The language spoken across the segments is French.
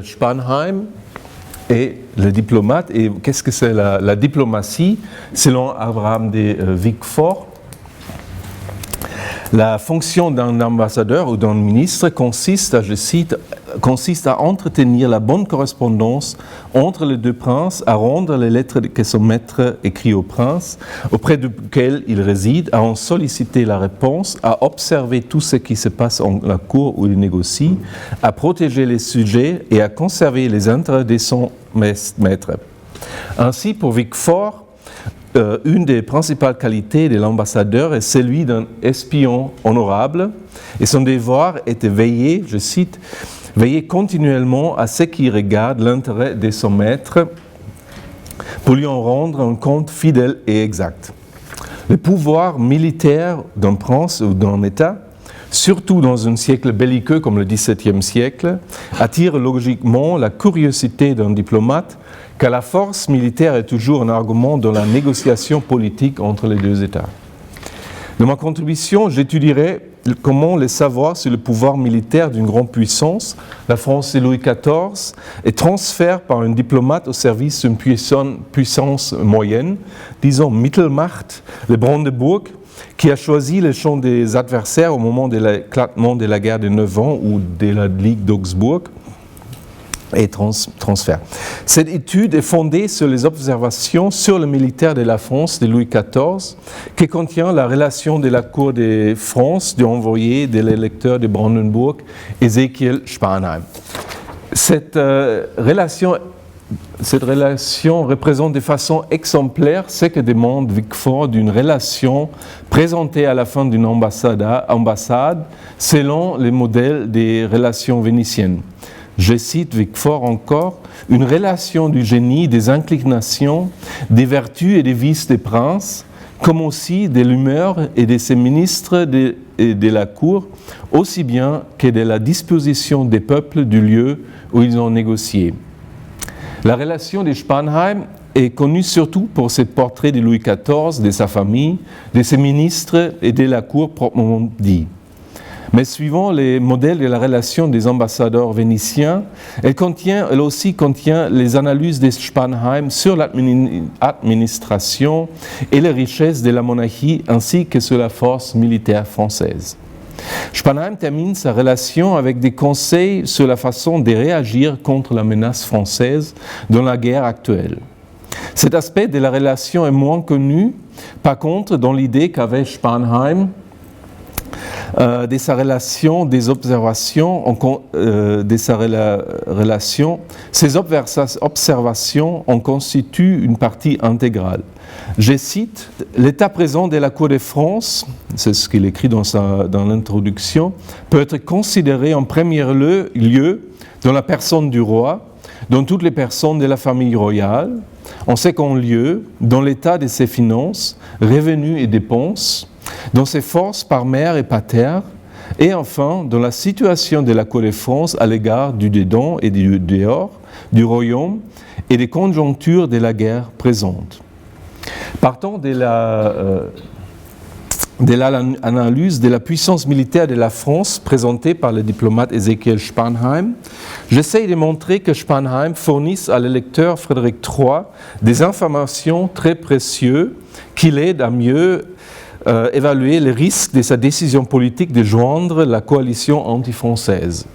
Spanheim est le diplomate. Et qu'est-ce que c'est la diplomatie? Selon Abraham de Viquefort, la fonction d'un ambassadeur ou d'un ministre consiste à, je cite, consiste à entretenir la bonne correspondance entre les deux princes, à rendre les lettres que son maître écrit au prince, auprès duquel il réside, à en solliciter la réponse, à observer tout ce qui se passe en la cour où il négocie, à protéger les sujets et à conserver les intérêts de son maître. Ainsi, pour Viquefort, une des principales qualités de l'ambassadeur est celui d'un espion honorable, et son devoir est de veiller, je cite, veiller continuellement à ce qui regarde l'intérêt de son maître pour lui en rendre un compte fidèle et exact. Le pouvoir militaire d'un prince ou d'un État, surtout dans un siècle belliqueux comme le XVIIe siècle, attire logiquement la curiosité d'un diplomate, car la force militaire est toujours un argument dans la négociation politique entre les deux États. Dans ma contribution, j'étudierai comment le savoir sur le pouvoir militaire d'une grande puissance, la France de Louis XIV, est transféré par un diplomate au service d'une puissance moyenne, disons Mittelmacht, le Brandebourg, qui a choisi le champ des adversaires au moment de l'éclatement de la guerre de 9 ans ou de la Ligue d'Augsbourg, et transfert. Cette étude est fondée sur les observations sur le militaire de la France de Louis XIV, qui contient la relation de la cour de France de envoyé de l'électeur de Brandenburg, Ezekiel Spanheim. Cette relation représente de façon exemplaire ce que demande Viquefort d'une relation présentée à la fin d'une ambassade selon les modèles des relations vénitiennes. Je cite Viquefort encore, « Une relation du génie, des inclinations, des vertus et des vices des princes, comme aussi de l'humeur et de ses ministres et de la cour, aussi bien que de la disposition des peuples du lieu où ils ont négocié. » La relation de Spanheim est connue surtout pour ses portraits de Louis XIV, de sa famille, de ses ministres et de la cour proprement dit. Mais suivant les modèles de la relation des ambassadeurs vénitiens, elle aussi contient les analyses de Spanheim sur l'administration et les richesses de la monarchie ainsi que sur la force militaire française. Spanheim termine sa relation avec des conseils sur la façon de réagir contre la menace française dans la guerre actuelle. Cet aspect de la relation est moins connu, par contre, dans l'idée qu'avait Spanheim de sa relation, des observations, ces observations en constituent une partie intégrale. Je cite, « L'état présent de la cour de France, c'est ce qu'il écrit dans l'introduction, peut être considéré en premier lieu dans la personne du roi, dans toutes les personnes de la famille royale, en second lieu dans l'état de ses finances, revenus et dépenses, dans ses forces par mer et par terre, et enfin dans la situation de la cour de France à l'égard du dedans et du dehors, du royaume et des conjonctures de la guerre présente. » Partant de l'analyse de la puissance militaire de la France présentée par le diplomate Ezekiel Spanheim, j'essaie de montrer que Spanheim fournisse à l'électeur Frédéric III des informations très précieuses qui l'aident à mieux évaluer les risques de sa décision politique de joindre la coalition anti-française.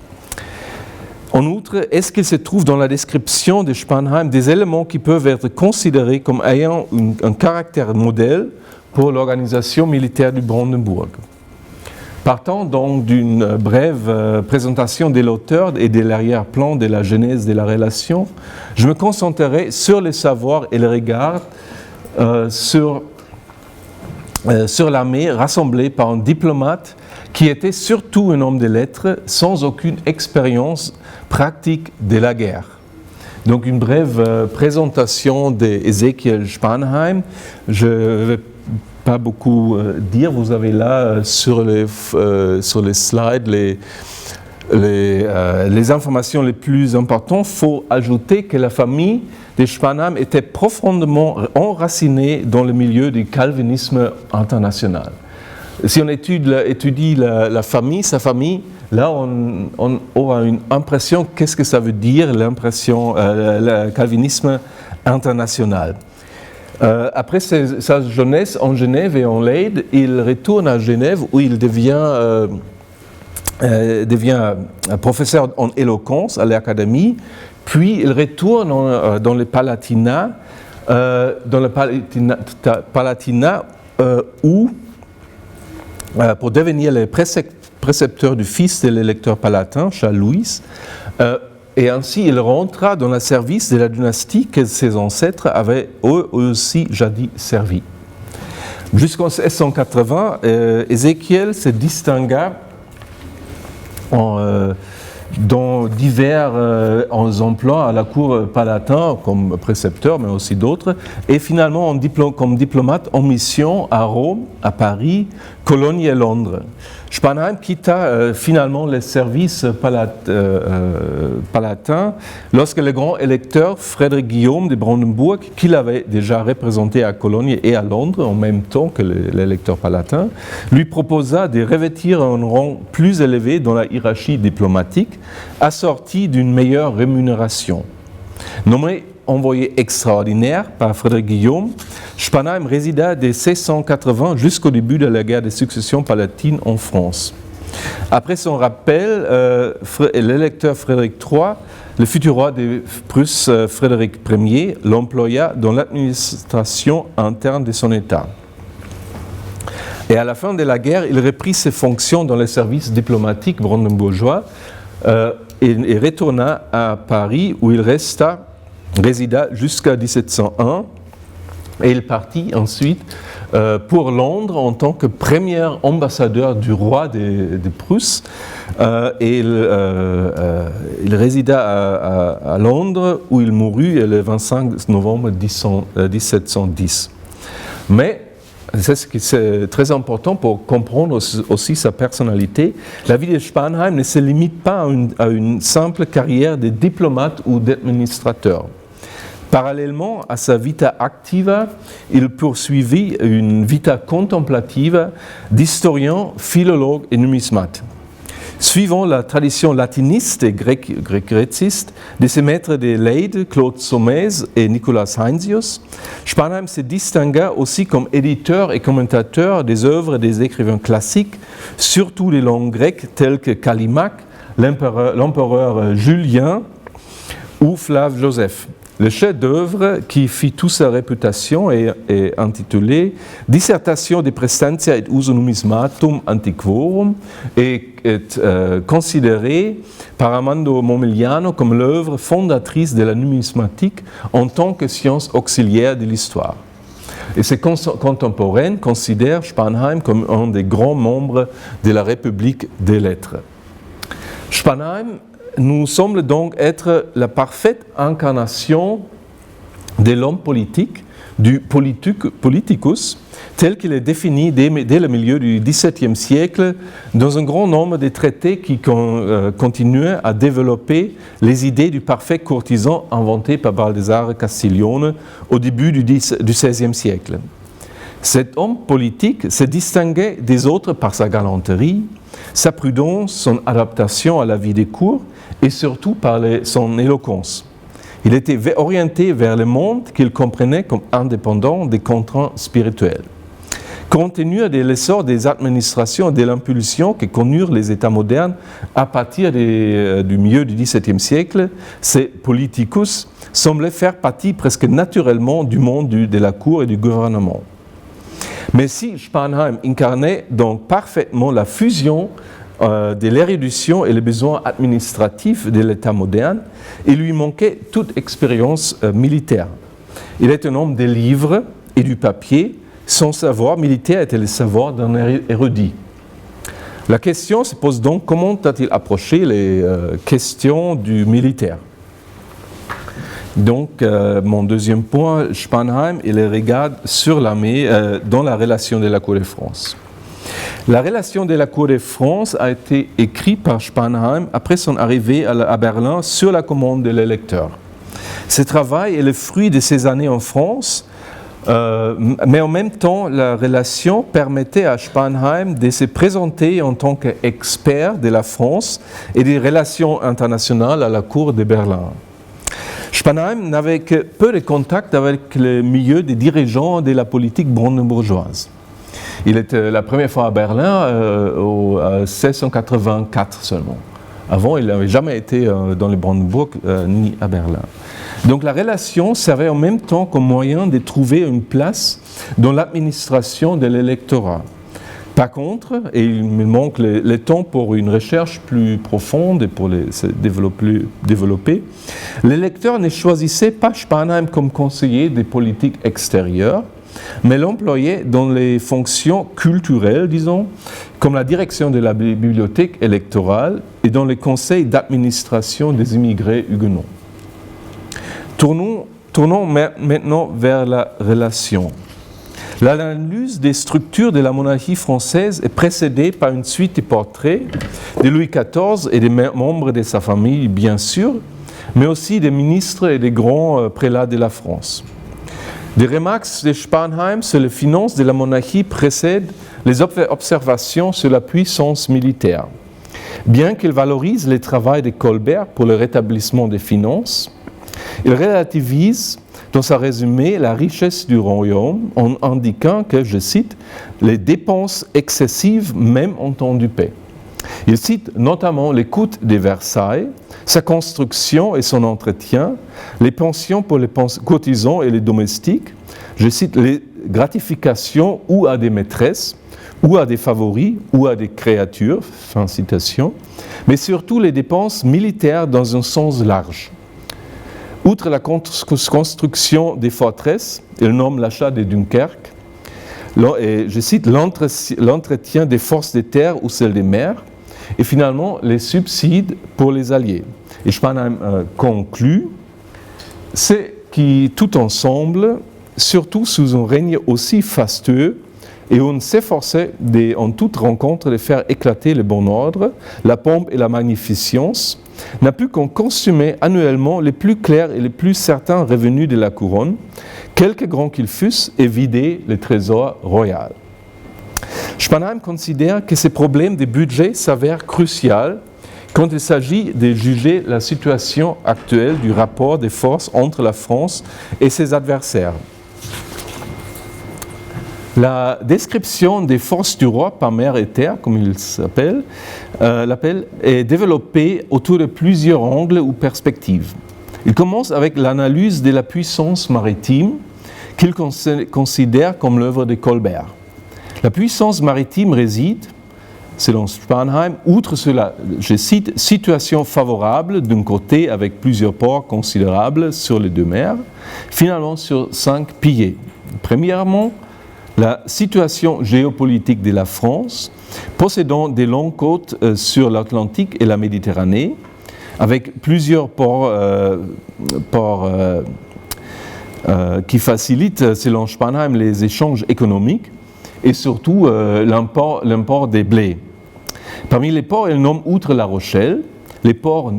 En outre, est-ce qu'il se trouve dans la description de Spanheim des éléments qui peuvent être considérés comme ayant un caractère modèle pour l'organisation militaire du Brandenburg? Partant donc d'une brève présentation de l'auteur et de l'arrière-plan de la genèse de la relation, je me concentrerai sur les savoirs et les regards sur l'armée rassemblée par un diplomate qui était surtout un homme de lettres sans aucune expérience pratique de la guerre. Donc une brève présentation d'Ezekiel Spanheim. Je ne vais pas beaucoup dire, vous avez là sur les slides les informations les plus importantes. Il faut ajouter que la famille de Spanheim était profondément enracinée dans le milieu du calvinisme international. Si on étudie sa famille, là on aura une impression, qu'est-ce que ça veut dire l'impression, le calvinisme international. Après sa jeunesse en Genève et en Leyde, il retourne à Genève où il devient professeur en éloquence à l'académie, puis il retourne dans le Palatinat, où, pour devenir le précepteur du fils de l'électeur palatin, Charles Louis, et ainsi il rentra dans le service de la dynastie que ses ancêtres avaient eux aussi jadis servi. Jusqu'en 1680, Ézéchiel se distingua dans divers emplois à la cour palatin, comme précepteur, mais aussi d'autres, et finalement comme diplomate en mission à Rome, à Paris, Cologne et Londres. Spanheim quitta finalement le service palatin lorsque le grand électeur Frédéric Guillaume de Brandenbourg, qu'il avait déjà représenté à Cologne et à Londres en même temps que l'électeur palatin, lui proposa de revêtir un rang plus élevé dans la hiérarchie diplomatique, assorti d'une meilleure rémunération. Nommé envoyé extraordinaire par Frédéric Guillaume, Spanheim résida de 1680 jusqu'au début de la guerre de succession palatine en France. Après son rappel, l'électeur Frédéric III, le futur roi de Prusse Frédéric Ier, l'employa dans l'administration interne de son État. Et à la fin de la guerre, il reprit ses fonctions dans les services diplomatiques brandebourgeois et retourna à Paris où il résida jusqu'à 1701 et il partit ensuite pour Londres en tant que premier ambassadeur du roi de Prusse et il résida à Londres où il mourut le 25 novembre 1710. Mais c'est ce qui est très important pour comprendre aussi sa personnalité. La vie de Spanheim ne se limite pas à une simple carrière de diplomate ou d'administrateur. Parallèlement à sa vita activa, il poursuivit une vita contemplative d'historien, philologue et numismate. Suivant la tradition latiniste et gréciste de ses maîtres de Leyde, Claude Saumaise et Nicolas Heinsius, Spanheim se distingua aussi comme éditeur et commentateur des œuvres des écrivains classiques, surtout les langues grecques telles que Callimaque, l'empereur Julien ou Flav Joseph. Le chef-d'œuvre qui fit toute sa réputation est intitulé Dissertatio de Praestantia et Uso Numismatum Antiquorum et est considéré par Armando Momigliano comme l'œuvre fondatrice de la numismatique en tant que science auxiliaire de l'histoire. Et ses contemporains considèrent Spanheim comme un des grands membres de la République des lettres. Spanheim nous semble donc être la parfaite incarnation de l'homme politique, du politicus, tel qu'il est défini dès le milieu du XVIIe siècle dans un grand nombre de traités qui continuent à développer les idées du parfait courtisan inventé par Baldassare Castiglione au début du XVIe siècle. Cet homme politique se distinguait des autres par sa galanterie, sa prudence, son adaptation à la vie des cours et surtout par son éloquence. Il était orienté vers le monde qu'il comprenait comme indépendant des contraintes spirituelles. Compte tenu de l'essor des administrations et de l'impulsion que connurent les États modernes à partir du milieu du XVIIe siècle, ces politicus semblaient faire partie presque naturellement du monde de la cour et du gouvernement. Mais si Spanheim incarnait donc parfaitement la fusion de l'érudition et les besoins administratifs de l'État moderne, il lui manquait toute expérience militaire. Il est un homme des livres et du papier. Son savoir militaire était le savoir d'un érudit. La question se pose donc, comment a-t-il approché les questions du militaire? Donc, mon deuxième point, Spanheim et les regards sur l'armée dans la relation de la Cour de France. La relation de la Cour de France a été écrite par Spanheim après son arrivée à Berlin sur la commande de l'électeur. Ce travail est le fruit de ses années en France, Mais en même temps, la relation permettait à Spanheim de se présenter en tant qu'expert de la France et des relations internationales à la cour de Berlin. Spanheim n'avait que peu de contact avec le milieu des dirigeants de la politique brandebourgeoise. Il était la première fois à Berlin en 1684 seulement. Avant, il n'avait jamais été dans le Brandebourg ni à Berlin. Donc la relation servait en même temps comme moyen de trouver une place dans l'administration de l'électorat. Par contre, et il me manque le temps pour une recherche plus profonde et pour se développer, l'électeur ne choisissait pas Spanheim comme conseiller des politiques extérieures, mais l'employait dans les fonctions culturelles, disons, comme la direction de la bibliothèque électorale et dans les conseils d'administration des immigrés huguenots. Tournons maintenant vers la relation. L'analyse des structures de la monarchie française est précédée par une suite de portraits de Louis XIV et des membres de sa famille, bien sûr, mais aussi des ministres et des grands prélats de la France. Des remarques de Spanheim sur les finances de la monarchie précèdent les observations sur la puissance militaire. Bien qu'il valorise le travail de Colbert pour le rétablissement des finances, il relativise dans sa résumé la richesse du royaume en indiquant que, je cite, « les dépenses excessives même en temps de paix ». Il cite notamment les coûts de Versailles, sa construction et son entretien, les pensions pour les cotisants et les domestiques, je cite les gratifications ou à des maîtresses, ou à des favoris, ou à des créatures, fin citation, mais surtout les dépenses militaires dans un sens large. Outre la construction des forteresses, il nomme l'achat de Dunkerque, et je cite l'entretien des forces des terres ou celles des mers, et finalement les subsides pour les alliés. Et Spanheim conclut, c'est qui tout ensemble, surtout sous un règne aussi fastueux, et on s'efforçait en toute rencontre de faire éclater le bon ordre, la pompe et la magnificence, n'a pu qu'en consumer annuellement les plus clairs et les plus certains revenus de la couronne, quelque grands qu'ils fussent, et vider le trésor royal. Spanheim considère que ces problèmes de budget s'avèrent cruciaux quand il s'agit de juger la situation actuelle du rapport des forces entre la France et ses adversaires. La description des forces du roi par mer et terre, comme il l'appelle, est développée autour de plusieurs angles ou perspectives. Il commence avec l'analyse de la puissance maritime qu'il considère comme l'œuvre de Colbert. La puissance maritime réside, selon Spanheim, outre cela, je cite, situation favorable d'un côté avec plusieurs ports considérables sur les deux mers, finalement sur 5 piliers. Premièrement, la situation géopolitique de la France, possédant des longues côtes sur l'Atlantique et la Méditerranée, avec plusieurs ports qui facilitent, selon Spanheim, les échanges économiques et surtout l'import des blés. Parmi les ports, il nomme outre La Rochelle, les ports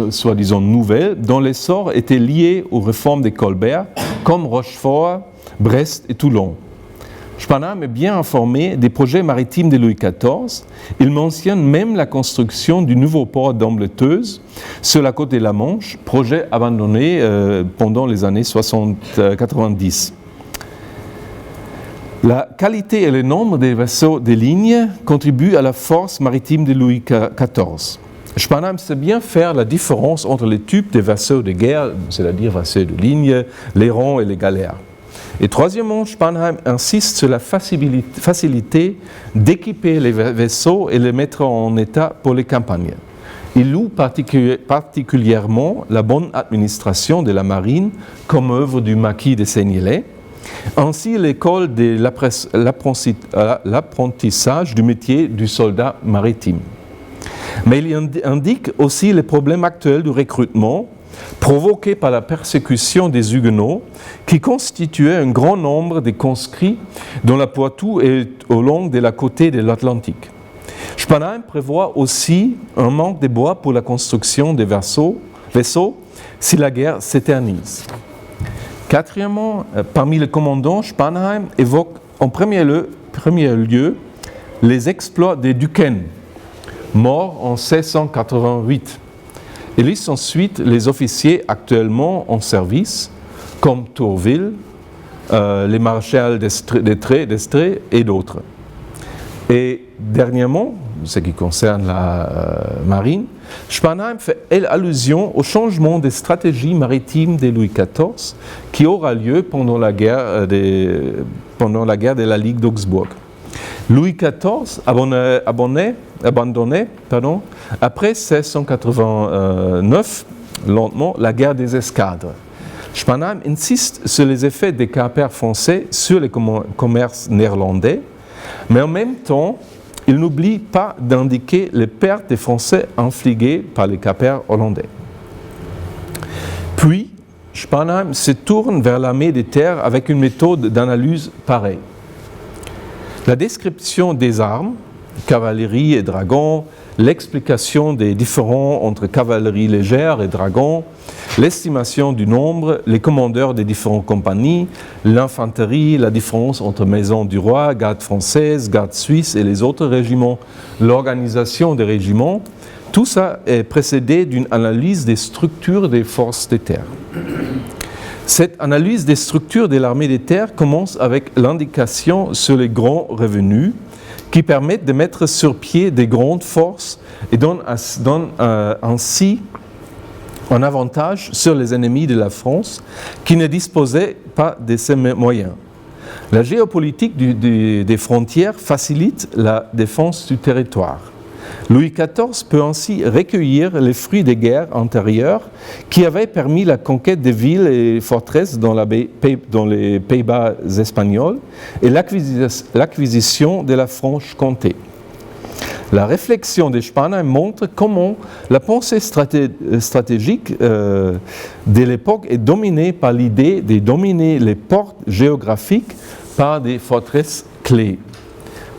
soi-disant nouvelles, dont l'essor était lié aux réformes de Colbert, comme Rochefort, Brest et Toulon. Spanheim est bien informé des projets maritimes de Louis XIV. Il mentionne même la construction du nouveau port d'Ambleteuse sur la côte de la Manche, projet abandonné pendant les années 90. La qualité et le nombre des vaisseaux de ligne contribuent à la force maritime de Louis XIV. Spanheim sait bien faire la différence entre les types de vaisseaux de guerre, c'est-à-dire vaisseaux de ligne, les ronds et les galères. Et troisièmement, Spanheim insiste sur la facilité d'équiper les vaisseaux et les mettre en état pour les campagnes. Il loue particulièrement la bonne administration de la marine comme œuvre du marquis de Seignelay, ainsi l'école de l'apprentissage du métier du soldat maritime. Mais il indique aussi les problèmes actuels du recrutement provoqués par la persécution des Huguenots qui constituaient un grand nombre de conscrits dans la Poitou et au long de la côte de l'Atlantique. Spanheim prévoit aussi un manque de bois pour la construction des vaisseaux si la guerre s'éternise. Quatrièmement, parmi les commandants, Spanheim évoque en premier lieu les exploits des Duquesne, morts en 1688. Il liste ensuite les officiers actuellement en service, comme Tourville, les maréchals d'Estrées et d'autres. Et dernièrement, ce qui concerne la marine, Spanheim fait allusion au changement des stratégies maritimes de Louis XIV qui aura lieu pendant la guerre de la Ligue d'Augsbourg. Louis XIV abandonnait, après 1689, lentement, la guerre des escadres. Spanheim insiste sur les effets des capers français sur les commerces néerlandais, mais en même temps, il n'oublie pas d'indiquer les pertes des Français infligées par les capers hollandais. Puis, Spanheim se tourne vers l'armée des terres avec une méthode d'analyse pareille. La description des armes, cavalerie et dragons, l'explication des différends entre cavalerie légère et dragons, l'estimation du nombre, les commandeurs des différentes compagnies, l'infanterie, la différence entre maison du roi, garde française, garde suisse et les autres régiments, l'organisation des régiments, tout ça est précédé d'une analyse des structures des forces des terres. Cette analyse des structures de l'armée des terres commence avec l'indication sur les grands revenus qui permettent de mettre sur pied des grandes forces et donne ainsi un avantage sur les ennemis de la France qui ne disposaient pas de ces moyens. La géopolitique des frontières facilite la défense du territoire. Louis XIV peut ainsi recueillir les fruits des guerres antérieures qui avaient permis la conquête des villes et forteresses dans les Pays-Bas espagnols et l'acquisition de la Franche-Comté. La réflexion de Spanheim montre comment la pensée stratégique de l'époque est dominée par l'idée de dominer les portes géographiques par des forteresses clés.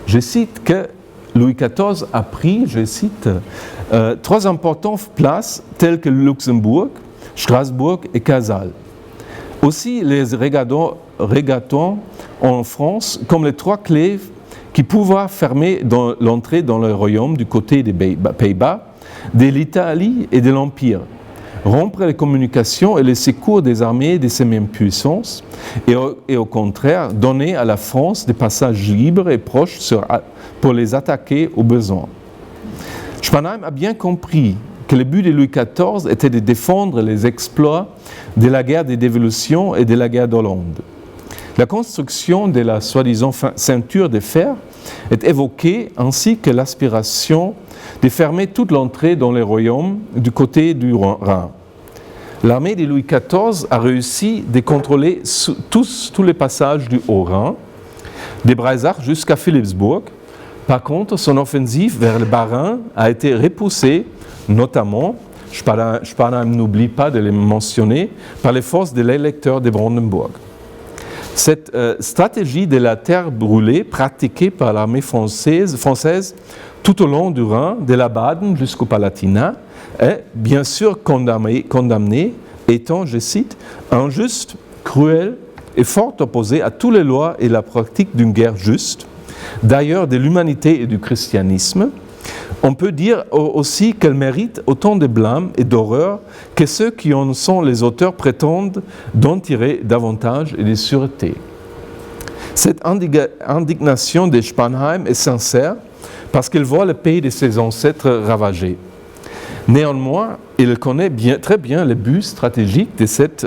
Je cite que Louis XIV a pris, je cite, trois importantes places telles que Luxembourg, Strasbourg et Casale. Aussi les régatons en France comme les trois clés qui pouvaient fermer l'entrée dans le royaume du côté des Pays-Bas, de l'Italie et de l'Empire, rompre les communications et les secours des armées de ces mêmes puissances et au contraire donner à la France des passages libres et proches pour les attaquer au besoin. Spanheim a bien compris que le but de Louis XIV était de défendre les exploits de la guerre des dévolutions et de la guerre d'Hollande. La construction de la soi-disant ceinture de fer est évoquée ainsi que l'aspiration de fermer toute l'entrée dans les royaumes du côté du Rhin. L'armée de Louis XIV a réussi de contrôler tous les passages du Haut-Rhin, de Breisach jusqu'à Philippsbourg. Par contre, son offensive vers le Bas-Rhin a été repoussée, notamment, Spanheim n'oublie pas de les mentionner, par les forces de l'électeur de Brandenburg. Cette stratégie de la terre brûlée pratiquée par l'armée française tout au long du Rhin, de la Baden jusqu'au Palatinat, est bien sûr condamnée, étant, je cite, injuste, cruelle et fort opposée à toutes les lois et la pratique d'une guerre juste, d'ailleurs de l'humanité et du christianisme. On peut dire aussi qu'elle mérite autant de blâme et d'horreur que ceux qui en sont les auteurs prétendent d'en tirer davantage et de sûreté. Cette indignation de Spanheim est sincère parce qu'il voit le pays de ses ancêtres ravagé. Néanmoins, il connaît très bien le but stratégique de cette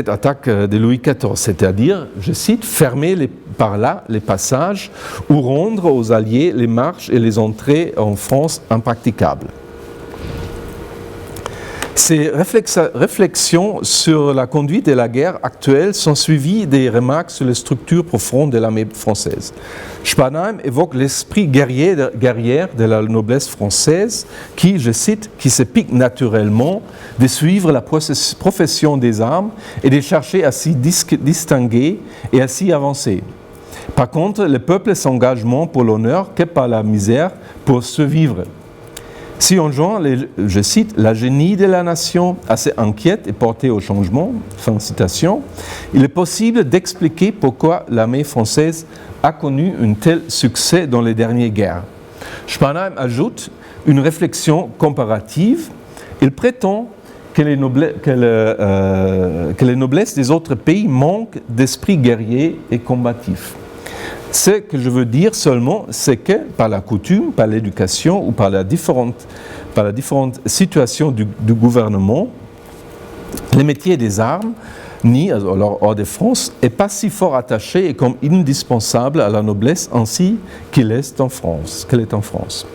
attaque de Louis XIV, c'est-à-dire, je cite, fermer par là les passages ou rendre aux Alliés les marches et les entrées en France impraticables. Ces réflexions sur la conduite de la guerre actuelle sont suivies des remarques sur les structures profondes de l'armée française. Spanheim évoque l'esprit guerrier de la noblesse française qui, je cite, qui se pique naturellement de suivre la profession des armes et de chercher à s'y distinguer et à s'y avancer. Par contre, le peuple s'engage moins pour l'honneur que par la misère pour survivre. Si on joint, je cite, la génie de la nation assez inquiète et portée au changement, fin de citation, il est possible d'expliquer pourquoi l'armée française a connu un tel succès dans les dernières guerres. Spanheim ajoute une réflexion comparative. Il prétend que les noblesses des autres pays manquent d'esprit guerrier et combatif. Ce que je veux dire seulement, c'est que par la coutume, par l'éducation ou par la différente situation du gouvernement, les métiers des armes, ni alors hors de France, n'est pas si fort attaché et comme indispensable à la noblesse ainsi qu'elle est en France.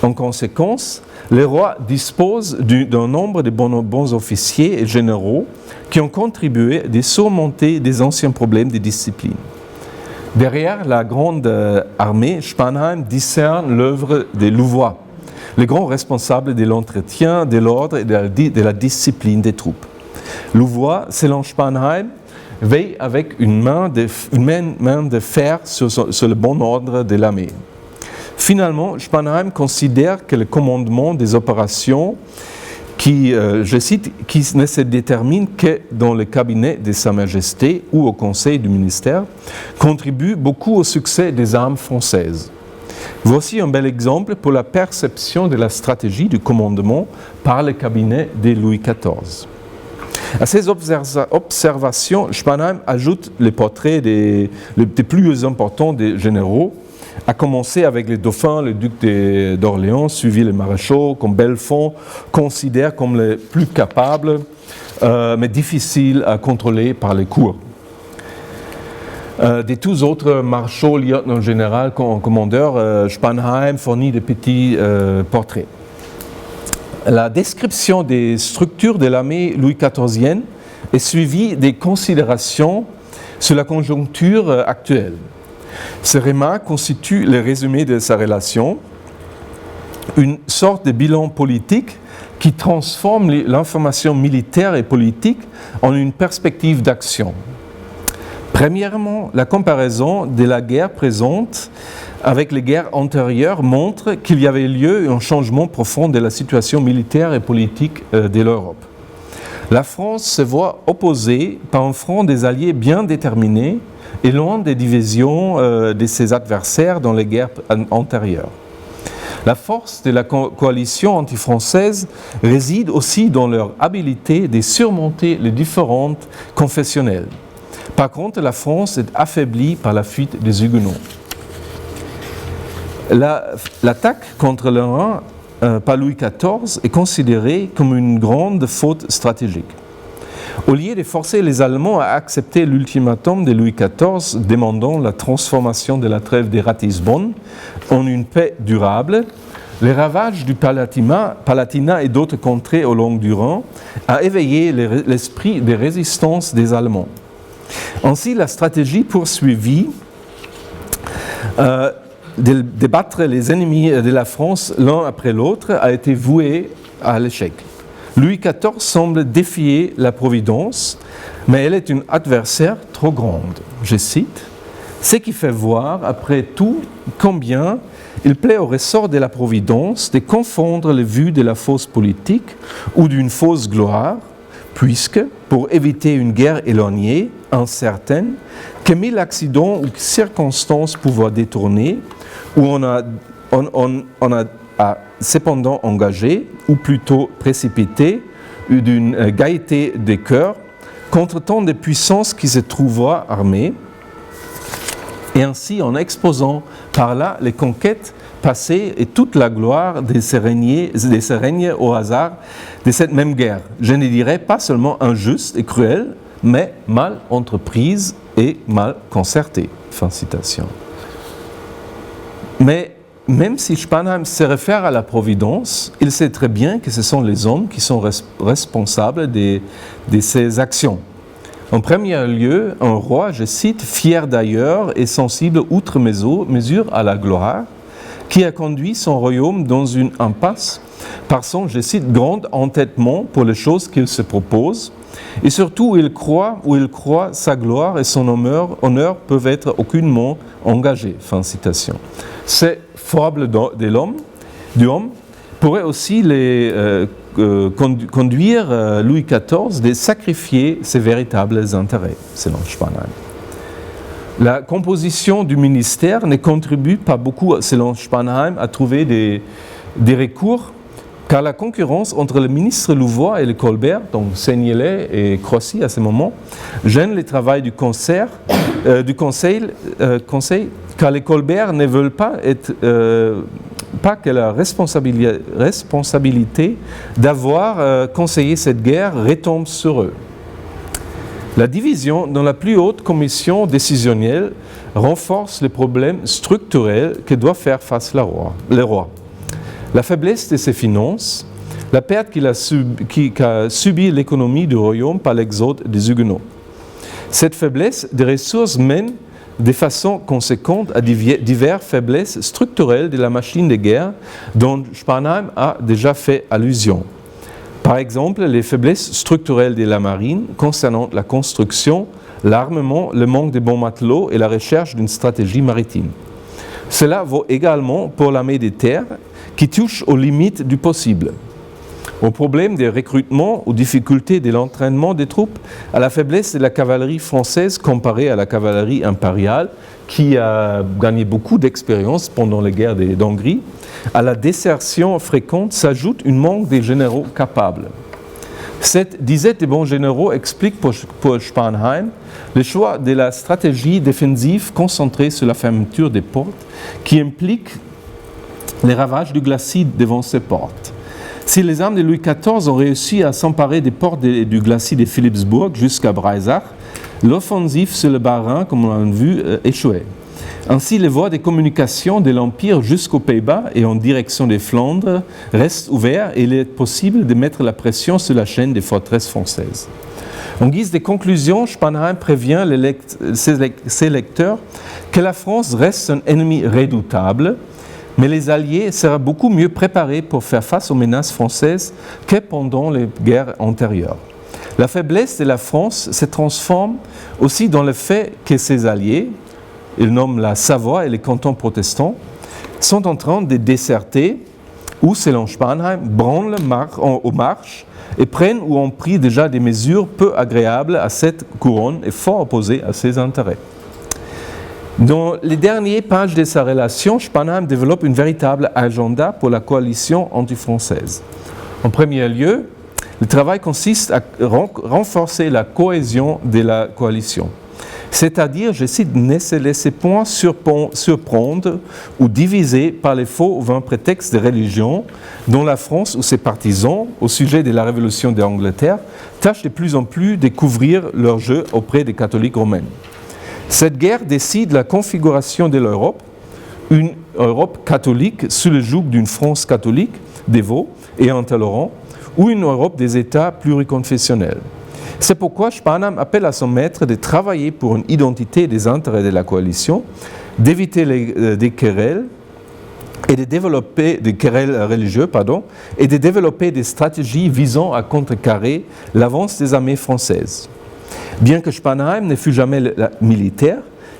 En conséquence, les rois disposent d'un nombre de bons officiers et généraux qui ont contribué à surmonter des anciens problèmes de discipline. Derrière la grande armée, Spanheim discerne l'œuvre des Louvois, les grands responsables de l'entretien, de l'ordre et de la discipline des troupes. Louvois, selon Spanheim, veille avec une main de fer sur le bon ordre de l'armée. Finalement, Spanheim considère que le commandement des opérations qui, je cite, qui ne se détermine que dans le cabinet de Sa Majesté ou au conseil du ministère, contribue beaucoup au succès des armes françaises. Voici un bel exemple pour la perception de la stratégie du commandement par le cabinet de Louis XIV. À ces observations, Spanheim ajoute les portraits des plus importants des généraux, à commencer avec les dauphins, le duc d'Orléans, suivi les maréchaux, comme Bellefonds considère comme les plus capables, mais difficiles à contrôler par les cours. Des tous autres maréchaux, lieutenants généraux, commandeurs, Spanheim fournit de petits portraits. La description des structures de l'armée Louis XIVienne est suivie des considérations sur la conjoncture actuelle. Ces remarques constituent le résumé de sa relation, une sorte de bilan politique qui transforme l'information militaire et politique en une perspective d'action. Premièrement, la comparaison de la guerre présente avec les guerres antérieures montre qu'il y avait lieu un changement profond de la situation militaire et politique de l'Europe. La France se voit opposée par un front des alliés bien déterminé et loin des divisions de ses adversaires dans les guerres antérieures. La force de la coalition anti-française réside aussi dans leur habileté de surmonter les différentes confessionnelles. Par contre, la France est affaiblie par la fuite des Huguenots. L'attaque contre le Rhin par Louis XIV est considérée comme une grande faute stratégique. Au lieu de forcer les Allemands à accepter l'ultimatum de Louis XIV demandant la transformation de la trêve de Ratisbonne en une paix durable, les ravages du Palatinat et d'autres contrées au long du Rhin a éveillé l'esprit de résistance des Allemands. Ainsi, la stratégie poursuivie de battre les ennemis de la France l'un après l'autre a été vouée à l'échec. Louis XIV semble défier la Providence, mais elle est une adversaire trop grande. Je cite, « Ce qui fait voir, après tout, combien il plaît au ressort de la Providence de confondre les vues de la fausse politique ou d'une fausse gloire, puisque, pour éviter une guerre éloignée, incertaine, que mille accidents ou circonstances pouvoir détourner, où on a cependant engagé, ou plutôt précipité, d'une gaieté des cœurs, contre tant de puissances qui se trouvaient armées, et ainsi en exposant par là les conquêtes passées et toute la gloire de ces règnes au hasard de cette même guerre. Je ne dirais pas seulement injuste et cruelle, mais mal entreprise et mal concertée. Fin de citation. Mais même si Spanheim se réfère à la Providence, il sait très bien que ce sont les hommes qui sont responsables de ces actions. En premier lieu, un roi, je cite, « fier d'ailleurs et sensible outre mesure à la gloire », qui a conduit son royaume dans une impasse par son, je cite, « grand entêtement pour les choses qu'il se propose », et surtout où il croit sa gloire et son honneur peuvent être aucunement engagés. Fin de citation. C'est fable de l'homme, pourrait aussi conduire Louis XIV de sacrifier ses véritables intérêts, selon Spanheim. La composition du ministère ne contribue pas beaucoup, selon Spanheim, à trouver des recours, car la concurrence entre le ministre Louvois et le Colbert, donc Seignelay et Croissy à ce moment, gêne le travail du conseil, car les Colbert ne veulent pas que la responsabilité d'avoir conseillé cette guerre retombe sur eux. La division dans la plus haute commission décisionnelle renforce les problèmes structurels que doit faire face le roi. La faiblesse de ses finances, la perte qu'a subi l'économie du royaume par l'exode des Huguenots. Cette faiblesse des ressources mène de façon conséquente à diverses faiblesses structurelles de la machine de guerre dont Spanheim a déjà fait allusion. Par exemple, les faiblesses structurelles de la marine concernant la construction, l'armement, le manque de bons matelots et la recherche d'une stratégie maritime. Cela vaut également pour l'armée des terres qui touche aux limites du possible, au problème des recrutements, aux difficultés de l'entraînement des troupes, à la faiblesse de la cavalerie française comparée à la cavalerie impériale qui a gagné beaucoup d'expérience pendant les guerres d'Hongrie. À la désertion fréquente s'ajoute un manque de généraux capables. Cette disette de bons généraux explique pour Spanheim le choix de la stratégie défensive concentrée sur la fermeture des portes qui implique les ravages du glacis devant ces portes. Si les armes de Louis XIV ont réussi à s'emparer des portes du glacis de Philipsbourg jusqu'à Breisach, l'offensive sur le Bas-Rhin, comme on l'a vu, échouait. Ainsi, les voies de communication de l'Empire jusqu'aux Pays-Bas et en direction des Flandres restent ouvertes et il est possible de mettre la pression sur la chaîne des forteresses françaises. En guise de conclusion, Spanheim prévient ses lecteurs que la France reste un ennemi redoutable, mais les Alliés seraient beaucoup mieux préparés pour faire face aux menaces françaises que pendant les guerres antérieures. La faiblesse de la France se transforme aussi dans le fait que ses alliés, ils nomment la Savoie et les cantons protestants, sont en train de déserter ou, selon Spanheim, branlent aux marches et prennent ou ont pris déjà des mesures peu agréables à cette couronne et fort opposées à ses intérêts. Dans les dernières pages de sa relation, Spanheim développe un véritable agenda pour la coalition anti-française. En premier lieu, le travail consiste à renforcer la cohésion de la coalition. C'est-à-dire, je cite, ne se laisser point surprendre ou diviser par les faux ou vains prétextes de religion dont la France ou ses partisans, au sujet de la révolution d'Angleterre, tâchent de plus en plus de couvrir leur jeu auprès des catholiques romains. Cette guerre décide la configuration de l'Europe, une Europe catholique sous le joug d'une France catholique, dévot et intolérant, ou une Europe des États pluriconfessionnels. C'est pourquoi Spanheim appelle à son maître de travailler pour une identité des intérêts de la coalition, d'éviter des querelles et de développer des querelles religieuses, et de développer des stratégies visant à contrecarrer l'avance des armées françaises. Bien que Spanheim ne fût jamais militaire,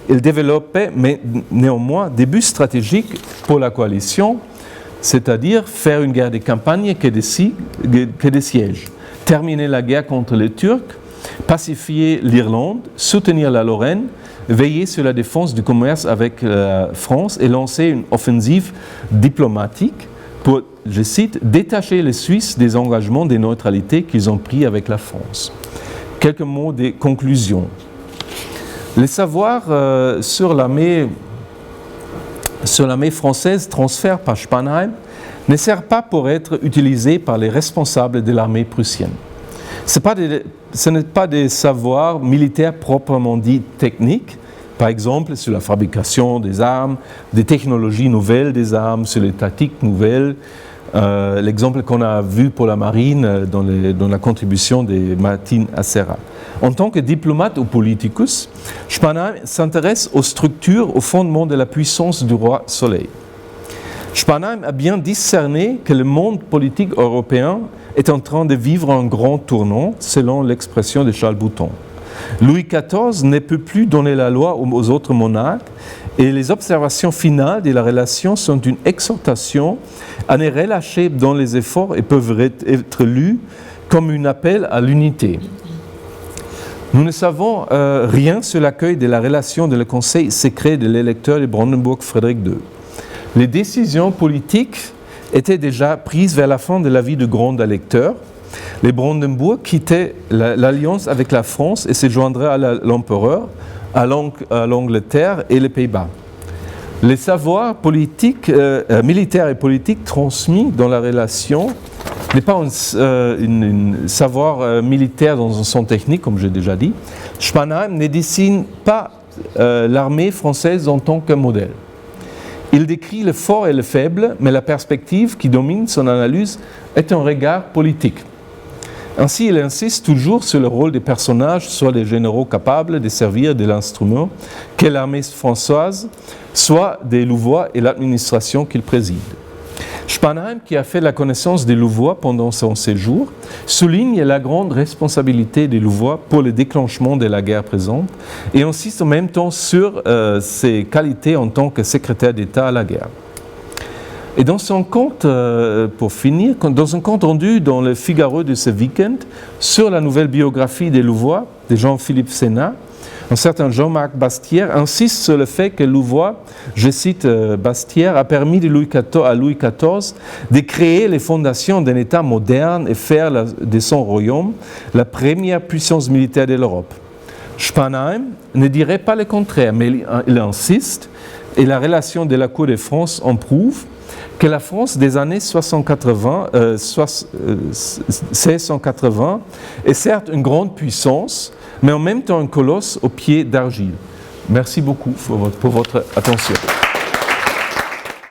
il développait néanmoins des buts stratégiques pour la coalition, c'est-à-dire faire une guerre de campagne que des sièges, terminer la guerre contre les Turcs, pacifier l'Irlande, soutenir la Lorraine, veiller sur la défense du commerce avec la France et lancer une offensive diplomatique pour, je cite, détacher les Suisses des engagements de neutralité qu'ils ont pris avec la France. Quelques mots de conclusion. Les savoirs sur l'armée française transférés par Spanheim ne servent pas pour être utilisés par les responsables de l'armée prussienne. Ce n'est pas des savoirs militaires proprement dits techniques, par exemple sur la fabrication des armes, des technologies nouvelles des armes, sur les tactiques nouvelles. L'exemple qu'on a vu pour la marine dans la contribution de Martin Acera. En tant que diplomate ou politicus, Spanheim s'intéresse aux structures, aux fondements de la puissance du roi Soleil. Spanheim a bien discerné que le monde politique européen est en train de vivre un grand tournant, selon l'expression de Charles Bouton. Louis XIV ne peut plus donner la loi aux autres monarques Et les observations finales de la relation sont une exhortation à ne relâcher dans les efforts et peuvent être lues comme un appel à l'unité. Nous ne savons rien sur l'accueil de la relation de le conseil secret de l'électeur de Brandenburg Frédéric II. Les décisions politiques étaient déjà prises vers la fin de la vie du grand électeur. Les Brandenburg quittaient l'alliance avec la France et se joindraient à l'empereur, à l'Angleterre et les Pays-Bas. Les savoirs politiques, militaires et politiques transmis dans la relation n'est pas un savoir militaire dans un sens technique, comme j'ai déjà dit. Spanheim ne dessine pas l'armée française en tant que modèle. Il décrit le fort et le faible, mais la perspective qui domine son analyse est un regard politique. Ainsi, il insiste toujours sur le rôle des personnages, soit des généraux capables de servir de l'instrument qu'est l'armée française, soit des Louvois et l'administration qu'il préside. Spanheim, qui a fait la connaissance des Louvois pendant son séjour, souligne la grande responsabilité des Louvois pour le déclenchement de la guerre présente et insiste en même temps sur ses qualités en tant que secrétaire d'État à la guerre. Et dans son compte, pour finir, dans un compte rendu dans le Figaro de ce week-end sur la nouvelle biographie des Louvois, de Jean-Philippe Sénat, un certain Jean-Marc Bastière insiste sur le fait que Louvois, je cite Bastière, a permis à Louis XIV de créer les fondations d'un État moderne et faire de son royaume la première puissance militaire de l'Europe. Spanheim ne dirait pas le contraire, mais il insiste, et la relation de la Cour de France en prouve, que la France des années 1680 est certes une grande puissance, mais en même temps un colosse aux pieds d'argile. Merci beaucoup pour votre attention.